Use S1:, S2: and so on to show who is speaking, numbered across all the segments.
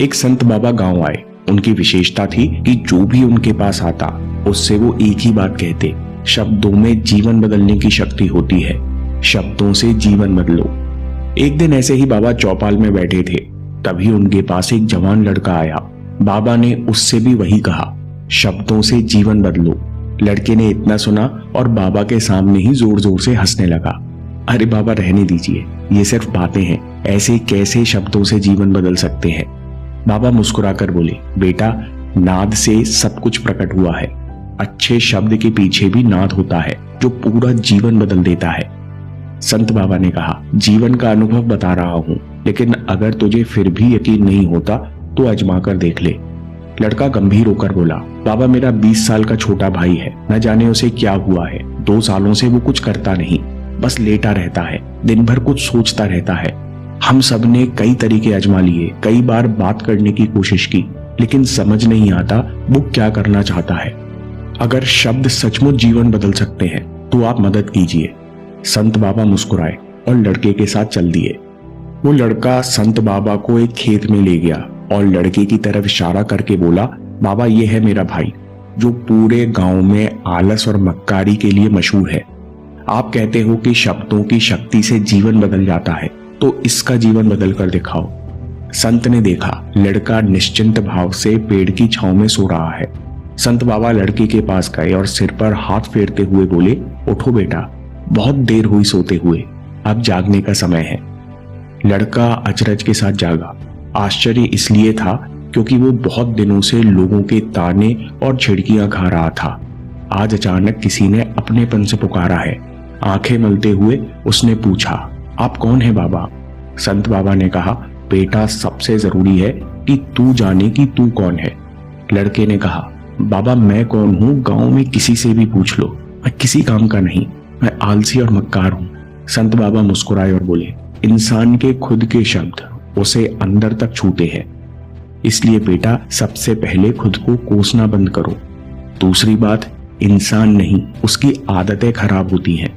S1: एक संत बाबा गांव आए। उनकी विशेषता थी कि जो भी उनके पास आता उससे वो एक ही बात कहते, शब्दों में जीवन बदलने की शक्ति होती है, शब्दों से जीवन बदलो। एक दिन ऐसे ही बाबा चौपाल में बैठे थे, तभी उनके पास एक जवान लड़का आया। बाबा ने उससे भी वही कहा, शब्दों से जीवन बदलो। लड़के ने इतना सुना और बाबा के सामने ही जोर जोर से हंसने लगा। अरे बाबा रहने दीजिए, ये सिर्फ बातें हैं, ऐसे कैसे शब्दों से जीवन बदल सकते हैं। बाबा मुस्कुराकर बोले, बेटा नाद से सब कुछ प्रकट हुआ है। अच्छे शब्द के पीछे भी नाद होता है जो पूरा जीवन बदल देता है। संत बाबा ने कहा, जीवन का अनुभव बता रहा हूं, लेकिन अगर तुझे फिर भी यकीन नहीं होता तो आजमा कर देख ले। लड़का गंभीर होकर बोला, बाबा मेरा 20 साल का छोटा भाई है, न जाने उसे क्या हुआ है। 2 सालों से वो कुछ करता नहीं, बस लेटा रहता है, दिन भर कुछ सोचता रहता है। हम सब ने कई तरीके आजमा लिए, कई बार बात करने की कोशिश की, लेकिन समझ नहीं आता वो क्या करना चाहता है। अगर शब्द सचमुच जीवन बदल सकते हैं तो आप मदद कीजिए। संत बाबा मुस्कुराए और लड़के के साथ चल दिए। वो लड़का संत बाबा को एक खेत में ले गया और लड़के की तरफ इशारा करके बोला, बाबा ये है मेरा भाई, जो पूरे गांव में आलस और मक्कारी के लिए मशहूर है। आप कहते हो कि शब्दों की शक्ति से जीवन बदल जाता है, तो इसका जीवन बदल कर दिखाओ। संत ने देखा लड़का निश्चिंत भाव से पेड़ की छांव में सो रहा है। संत बाबा लड़के के पास गए और सिर पर हाथ फेरते हुए बोले, उठो बेटा, बहुत देर हुई सोते हुए, अब जागने का समय है। लड़का अचरज के साथ जागा। आश्चर्य इसलिए था क्योंकि वो बहुत दिनों से लोगों के ताने और झिड़कियां खा रहा था। आज अचानक किसी ने अपनेपन से पुकारा है। आंखें मलते हुए उसने पूछा, आप कौन है बाबा? संत बाबा ने कहा, बेटा सबसे जरूरी है कि तू जाने कि तू कौन है। लड़के ने कहा, बाबा मैं कौन हूं गांव में किसी से भी पूछ लो, मैं किसी काम का नहीं, मैं आलसी और मक्कार हूं। संत बाबा मुस्कुराए और बोले, इंसान के खुद के शब्द उसे अंदर तक छूते हैं, इसलिए बेटा सबसे पहले खुद को कोसना बंद करो। दूसरी बात, इंसान नहीं उसकी आदतें खराब होती हैं।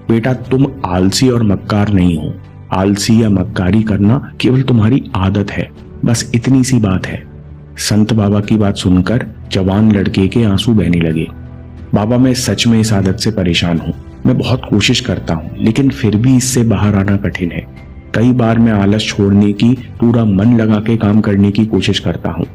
S1: बेटा तुम आलसी और मक्कार नहीं हो, आलसी या मक्कारी करना केवल तुम्हारी आदत है, बस इतनी सी बात है। संत बाबा की बात सुनकर जवान लड़के के आंसू बहने लगे। बाबा मैं सच में इस आदत से परेशान हूँ, मैं बहुत कोशिश करता हूँ, लेकिन फिर भी इससे बाहर आना कठिन है। कई बार मैं आलस छोड़ने की, पूरा मन लगा के काम करने की कोशिश करता हूँ,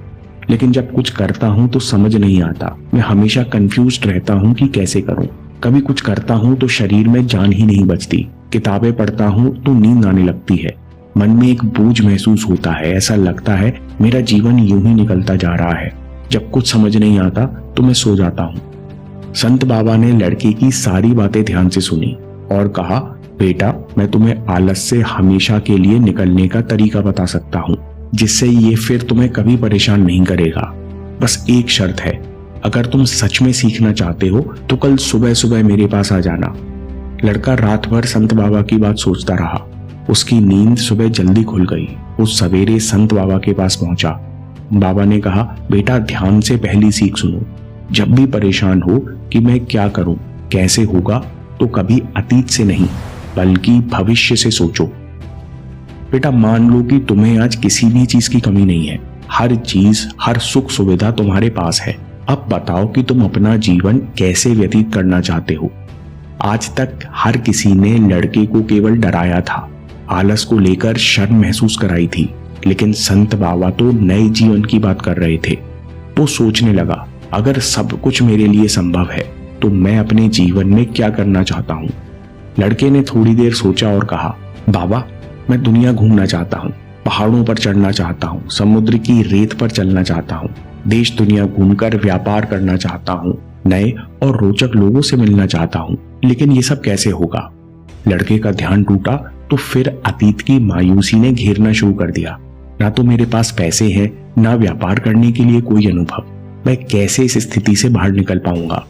S1: लेकिन जब कुछ करता हूँ तो समझ नहीं आता। मैं हमेशा कंफ्यूज्ड रहता हूँ कि कैसे करूँ। कभी कुछ करता हूँ तो शरीर में जान ही नहीं बचती, किताबें पढ़ता हूँ तो नींद आने लगती है, मन में एक बोझ महसूस होता है, ऐसा लगता है मेरा जीवन यूं ही निकलता जा रहा है। जब कुछ समझ नहीं आता तो मैं सो जाता हूँ। संत बाबा ने लड़के की सारी बातें ध्यान से सुनी और कहा, बेटा मैं तुम्हें आलस से हमेशा के लिए निकलने का तरीका बता सकता हूँ, जिससे ये फिर तुम्हें कभी परेशान नहीं करेगा। बस एक शर्त है, अगर तुम सच में सीखना चाहते हो तो कल सुबह सुबह मेरे पास आ जाना। लड़का रात भर संत बाबा की बात सोचता रहा। उसकी नींद सुबह जल्दी खुल गई। वो सवेरे संत बाबा के पास पहुंचा। बाबा ने कहा, बेटा ध्यान से पहली सीख सुनो। जब भी परेशान हो कि मैं क्या करूं, कैसे होगा, तो कभी अतीत से नहीं बल्कि भविष्य से सोचो। बेटा मान लो कि तुम्हें आज किसी भी चीज की कमी नहीं है, हर चीज, हर सुख सुविधा तुम्हारे पास है। अब बताओ कि तुम अपना जीवन कैसे व्यतीत करना चाहते हो। आज तक हर किसी ने लड़के को केवल डराया था, आलस को लेकर शर्म महसूस कराई थी, लेकिन संत बाबा तो नए जीवन की बात कर रहे थे। वो सोचने लगा, अगर सब कुछ मेरे लिए संभव है तो मैं अपने जीवन में क्या करना चाहता हूँ। लड़के ने थोड़ी देर सोचा और कहा, बाबा मैं दुनिया घूमना चाहता हूँ, पहाड़ों पर चढ़ना चाहता हूँ, समुद्र की रेत पर चलना चाहता हूँ, देश दुनिया घूमकर व्यापार करना चाहता हूँ, नए और रोचक लोगों से मिलना चाहता हूँ, लेकिन ये सब कैसे होगा। लड़के का ध्यान टूटा तो फिर अतीत की मायूसी ने घेरना शुरू कर दिया। ना तो मेरे पास पैसे हैं, ना व्यापार करने के लिए कोई अनुभव, मैं कैसे इस स्थिति से बाहर निकल पाऊंगा।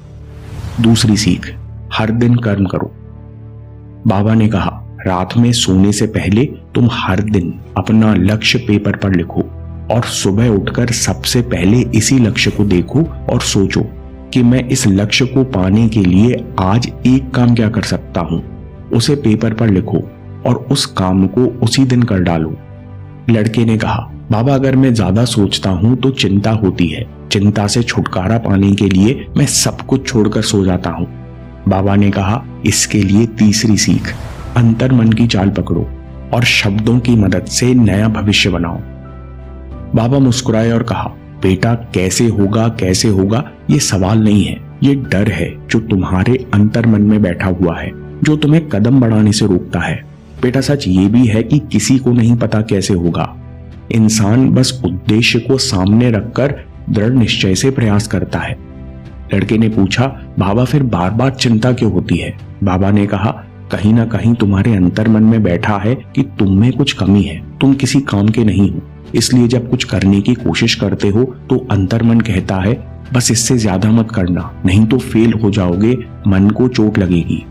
S1: दूसरी सीख, हर दिन कर्म करो। बाबा ने कहा, रात में सोने से पहले तुम हर दिन अपना लक्ष्य पेपर पर लिखो और सुबह उठकर सबसे पहले इसी लक्ष्य को देखो और सोचो कि मैं इस लक्ष्य को पाने के लिए आज एक काम क्या कर सकता हूं। उसे पेपर पर लिखो और उस काम को उसी दिन कर डालो। लड़के ने कहा, बाबा, अगर मैं ज्यादा सोचता हूँ तो चिंता होती है। चिंता से छुटकारा पाने के लिए मैं सब कुछ छोड़कर सो जाता हूँ। बाबा ने कहा, इसके लिए तीसरी सीख, अंतर मन की चाल पकड़ो और शब्दों की मदद से नया भविष्य बनाओ। बाबा मुस्कुराए और कहा, बेटा, कैसे होगा ये सवाल नहीं है, ये डर है जो तुम्हारे अंतर मन में बैठा हुआ है, जो तुम्हें कदम बढ़ाने से रोकता है। बेटा, सच ये भी है कि किसी को नहीं पता कैसे होगा। इंसान बस उद्देश्य को सामने रखकर दृढ़ निश्चय से प्रयास करता है। लड़के ने पूछा, बाबा, फिर बार बार चिंता क्यों होती है? बाबा ने कहा, कहीं ना कहीं तुम्हारे अंतर मन में बैठा है कि तुम में कुछ कमी है, तुम किसी काम के नहीं हो। इसलिए जब कुछ करने की कोशिश करते हो तो अंतर मन कहता है, बस इससे ज्यादा मत करना, नहीं तो फेल हो जाओगे, मन को चोट लगेगी।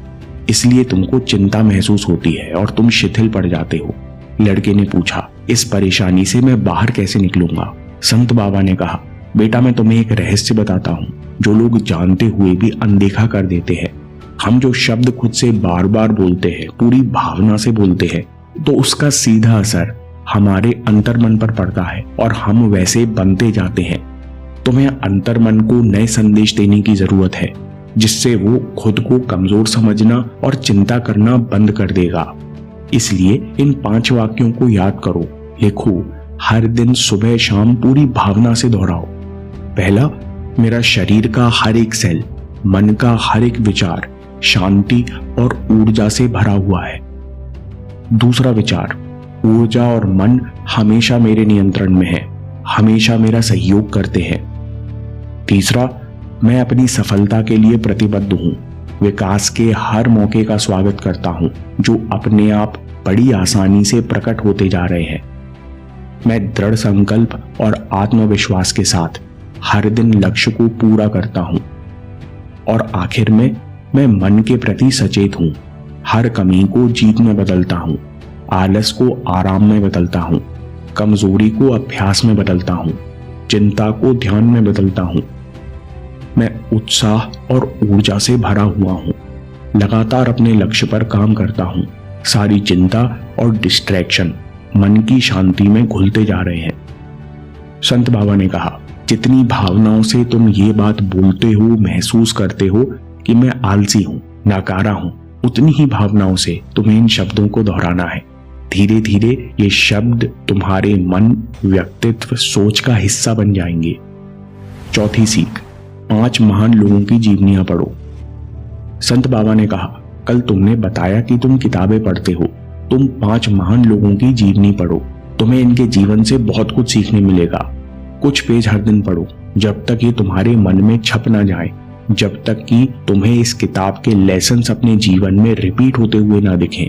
S1: इसलिए तुमको चिंता महसूस होती है और तुम शिथिल पड़ जाते हो। लड़के ने पूछा, इस परेशानी से मैं बाहर कैसे निकलूंगा? संत बाबा ने कहा, बेटा, मैं तुम्हें एक रहस्य बताता हूँ जो लोग जानते हुए भी अनदेखा कर देते हैं। हम जो शब्द खुद से बार बार बोलते हैं, पूरी भावना से बोलते हैं, तो उसका सीधा असर हमारे अंतर मन पर पड़ता है और हम वैसे बनते जाते हैं। तुम्हें अंतर मन को नए संदेश देने की जरूरत है, जिससे वो खुद को कमजोर समझना और चिंता करना बंद कर देगा। इसलिए इन 5 वाक्यों को याद करो, लिखो, हर दिन सुबह शाम पूरी भावना से दोहराओ। पहला, मेरा शरीर का हर एक सेल, मन का हर एक विचार शांति और ऊर्जा से भरा हुआ है। दूसरा विचार, ऊर्जा और मन हमेशा मेरे नियंत्रण में है, हमेशा मेरा सहयोग करते हैं। तीसरा, मैं अपनी सफलता के लिए प्रतिबद्ध हूं, विकास के हर मौके का स्वागत करता हूं जो अपने आप बड़ी आसानी से प्रकट होते जा रहे हैं। मैं दृढ़ संकल्प और आत्मविश्वास के साथ हर दिन लक्ष्य को पूरा करता हूं। और आखिर में, मैं मन के प्रति सचेत हूं, हर कमी को जीत में बदलता हूं, आलस को आराम में बदलता हूं, कमजोरी को अभ्यास में बदलता हूं, चिंता को ध्यान में बदलता हूं। मैं उत्साह और ऊर्जा से भरा हुआ हूं, लगातार अपने लक्ष्य पर काम करता हूं। सारी चिंता और डिस्ट्रैक्शन मन की शांति में घुलते जा रहे हैं। संत बाबा ने कहा, जितनी भावनाओं से तुम ये बात बोलते हो, महसूस करते हो कि मैं आलसी हूं, नाकारा हूं, उतनी ही भावनाओं से तुम्हें इन शब्दों को दोहराना है। धीरे धीरे ये शब्द तुम्हारे मन, व्यक्तित्व, सोच का हिस्सा बन जाएंगे। चौथी सीख, 5 महान लोगों की जीवनियां पढ़ो। संत बाबा ने कहा, कल तुमने बताया कि तुम किताबें पढ़ते हो, तुम 5 महान लोगों की जीवनी पढ़ो। तुम्हें इनके जीवन से बहुत कुछ सीखने मिलेगा। कुछ पेज हर दिन पढ़ो, जब तक ये तुम्हारे मन में छप ना जाए, जब तक कि तुम्हें इस किताब के लेसन्स अपने जीवन में रिपीट होते हुए ना दिखें।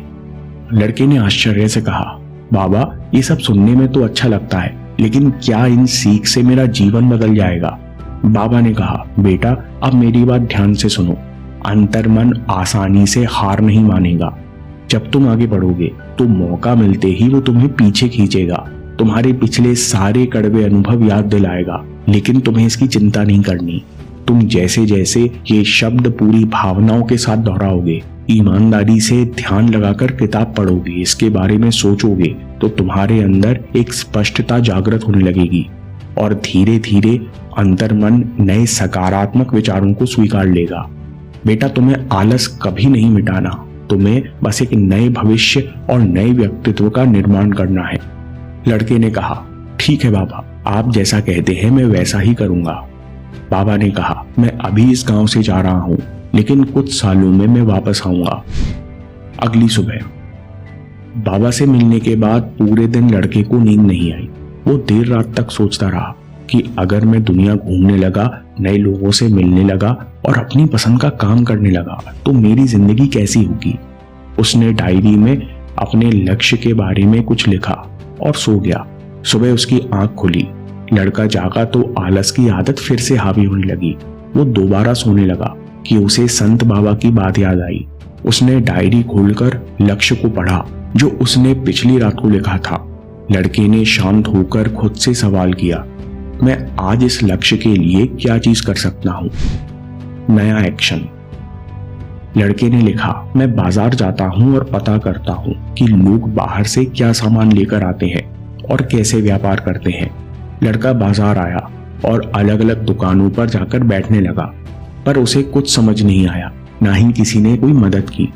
S1: लड़के ने आश्चर्य से कहा, बाबा, ये सब सुनने में तो अच्छा लगता है, लेकिन क्या इन सीख से मेरा जीवन बदल जाएगा? बाबा ने कहा, बेटा, अब मेरी बात ध्यान से सुनो। अंतर्मन आसानी से हार नहीं मानेगा। जब तुम आगे बढ़ोगे तो मौका मिलते ही वो तुम्हें पीछे खींचेगा, तुम्हारे पिछले सारे कड़वे अनुभव याद दिलाएगा, लेकिन तुम्हें इसकी चिंता नहीं करनी। तुम जैसे जैसे ये शब्द पूरी भावनाओं के साथ दोहराओगे, ईमानदारी से ध्यान लगाकर किताब पढ़ोगे, इसके बारे में सोचोगे, तो तुम्हारे अंदर एक स्पष्टता जागृत होने लगेगी और धीरे धीरे अंतर्मन नए सकारात्मक विचारों को स्वीकार लेगा। बेटा, तुम्हें आलस कभी नहीं मिटाना, तुम्हें बस एक नए भविष्य और नए व्यक्तित्व का निर्माण करना है। लड़के ने कहा, ठीक है बाबा, आप जैसा कहते हैं मैं वैसा ही करूंगा। बाबा ने कहा, मैं अभी इस गांव से जा रहा हूं, लेकिन कुछ सालों में मैं वापस आऊंगा। अगली सुबह बाबा से मिलने के बाद पूरे दिन लड़के को नींद नहीं आई। वो देर रात तक सोचता रहा कि अगर मैं दुनिया घूमने लगा, नए लोगों से मिलने लगा और अपनी पसंद का काम करने लगा तो मेरी जिंदगी कैसी होगी। उसने डायरी में अपने लक्ष्य के बारे में कुछ लिखा और सो गया। सुबह उसकी आंख खुली, लड़का जागा तो आलस की आदत फिर से हावी होने लगी। वो दोबारा सोने लगा कि उसे संत बाबा की बात याद आई। उसने डायरी खोलकर लक्ष्य को पढ़ा जो उसने पिछली रात को लिखा था। लड़के ने शांत होकर खुद से सवाल किया, मैं आज इस लक्ष्य के लिए क्या चीज कर सकता हूं? नया एक्शन। लड़के ने लिखा, मैं बाजार जाता हूं और पता करता हूं कि लोग बाहर से क्या सामान लेकर आते हैं और कैसे व्यापार करते हैं। लड़का बाजार आया और अलग अलग दुकानों पर जाकर बैठने लगा, पर उसे कुछ समझ नहीं आया, ना ही किसी ने कोई मदद की।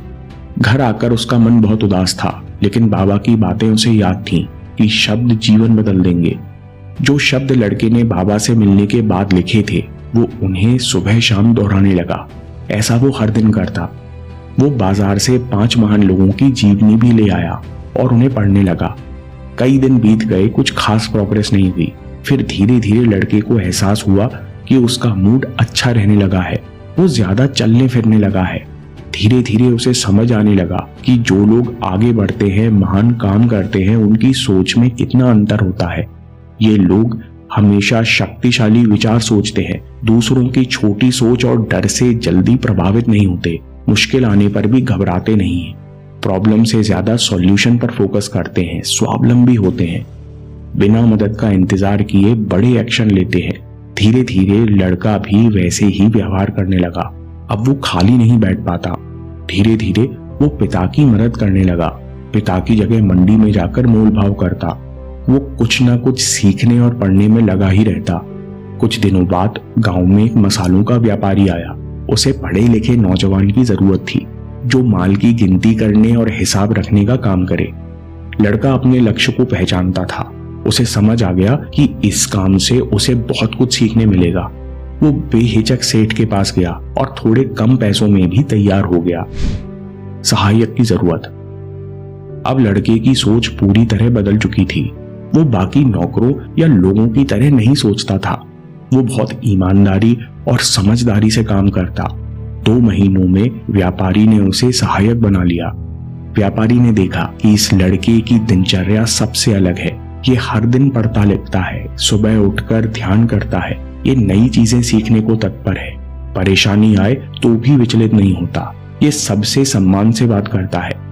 S1: घर आकर उसका मन बहुत उदास था, लेकिन बाबा की बातें उसे याद थीं कि शब्द जीवन बदल देंगे। जो शब्द लड़के ने बाबा से मिलने के बाद लिखे थे, वो उन्हें सुबह शाम दोहराने लगा। ऐसा वो हर दिन करता। वो बाजार से 5 महान लोगों की जीवनी भी ले आया और उन्हें पढ़ने लगा। कई दिन बीत गए, कुछ खास प्रोग्रेस नहीं हुई। फिर धीरे धीरे लड़के को एहसास हुआ कि उसका मूड अच्छा रहने लगा है, वो ज्यादा चलने फिरने लगा है। धीरे धीरे उसे समझ आने लगा कि जो लोग आगे बढ़ते हैं, महान काम करते हैं, उनकी सोच में कितना अंतर होता है। ये लोग हमेशा शक्तिशाली विचार सोचते हैं, दूसरों की छोटी सोच और डर से जल्दी प्रभावित नहीं होते, मुश्किल आने पर भी घबराते नहीं हैं, प्रॉब्लम से ज्यादा सॉल्यूशन पर फोकस करते हैं, स्वावलंबी होते हैं, बिना मदद का इंतजार किए बड़े एक्शन लेते हैं। धीरे धीरे लड़का भी वैसे ही व्यवहार करने लगा। अब वो खाली नहीं बैठ पाता। धीरे धीरे वो पिता की मदद करने लगा। पिता की जगह मंडी में जाकर मोल भाव करता। वो कुछ ना कुछ सीखने और पढ़ने में लगा ही रहता। कुछ दिनों बाद गांव में एक मसालों का व्यापारी आया। उसे पढ़े लिखे नौजवान की जरूरत थी, जो माल की गिनती करने और हिसाब रखने का काम करे। लड़का अपने लक्ष्य को पहचानता था। उसे समझ आ गया कि इस काम से उसे बहुत कुछ सीखने मिलेगा। वो बेहिचक सेठ के पास गया और थोड़े कम पैसों में भी तैयार हो गया। सहायक की जरूरत। अब लड़के की सोच पूरी तरह बदल चुकी थी। वो बाकी नौकरों या लोगों की तरह नहीं सोचता था। वो बहुत ईमानदारी और समझदारी से काम करता। 2 महीनों में व्यापारी ने उसे सहायक बना लिया। व्यापारी ने देखा कि इस लड़के की दिनचर्या सबसे अलग है। ये हर दिन पढ़ता लिखता है, सुबह उठकर ध्यान करता है, ये नई चीजें सीखने को तत्पर है, परेशानी आए तो भी विचलित नहीं होता, ये सबसे सम्मान से बात करता है।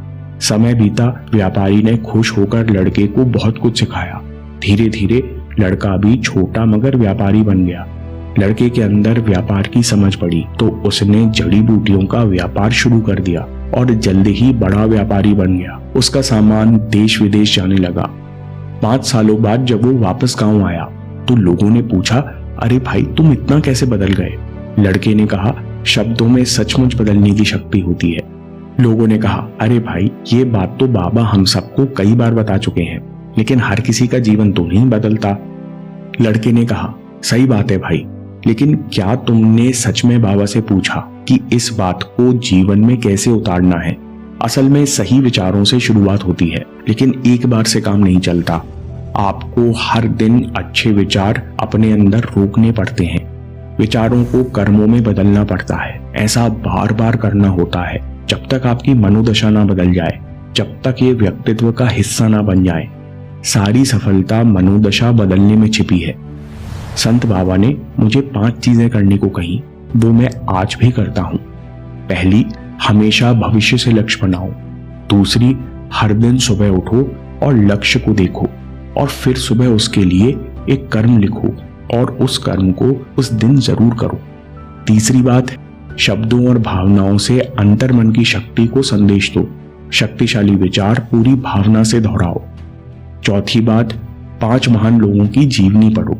S1: समय बीता, व्यापारी ने खुश होकर लड़के को बहुत कुछ सिखाया। धीरे धीरे लड़का भी छोटा मगर व्यापारी बन गया। लड़के के अंदर व्यापार की समझ पड़ी तो उसने जड़ी बूटियों का व्यापार शुरू कर दिया और जल्द ही बड़ा व्यापारी बन गया। उसका सामान देश विदेश जाने लगा। 5 सालों बाद जब वो वापस गांव आया तो लोगों ने पूछा, अरे भाई तुम इतना कैसे बदल गए? लड़के ने कहा, शब्दों में सचमुच बदलने की शक्ति होती है। लोगों ने कहा, अरे भाई ये बात तो बाबा हम सबको कई बार बता चुके हैं, लेकिन हर किसी का जीवन तो नहीं बदलता। लड़के ने कहा, सही बात है भाई, लेकिन क्या तुमने सच में बाबा से पूछा कि इस बात को जीवन में कैसे उतारना है? असल में सही विचारों से शुरुआत होती है, लेकिन एक बार से काम नहीं चलता। आपको हर दिन अच्छे विचार अपने अंदर रोकने पड़ते हैं, विचारों को कर्मों में बदलना पड़ता है। ऐसा बार बार करना होता है जब तक आपकी मनोदशा ना बदल जाए, जब तक ये व्यक्तित्व का हिस्सा ना बन जाए। सारी सफलता मनोदशा बदलने में छिपी है। संत बाबा ने मुझे 5 चीजें करने को कही, वो मैं आज भी करता हूं। पहली, हमेशा भविष्य से लक्ष्य बनाओ। दूसरी, हर दिन सुबह उठो और लक्ष्य को देखो और फिर सुबह उसके लिए एक कर्म लिखो और उस कर्म को उस दिन जरूर करो। तीसरी बात, शब्दों और भावनाओं से अंतर्मन की शक्ति को संदेश दो। शक्तिशाली विचार पूरी भावना से दोहराओ। चौथी बात, 5 महान लोगों की जीवनी पढ़ो।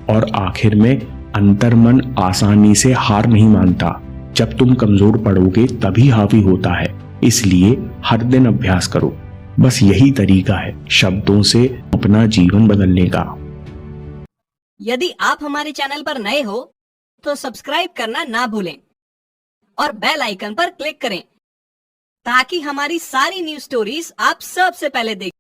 S1: और आखिर में, अंतर्मन आसानी से हार नहीं मानता। जब तुम कमजोर पड़ोगे तभी हावी होता है, इसलिए हर दिन अभ्यास करो। बस यही तरीका है शब्दों से अपना जीवन बदलने का।
S2: यदि आप हमारे चैनल पर नए हो तो सब्सक्राइब करना ना भूलें और बेल आइकन पर क्लिक करें ताकि हमारी सारी न्यूज स्टोरीज आप सबसे पहले देख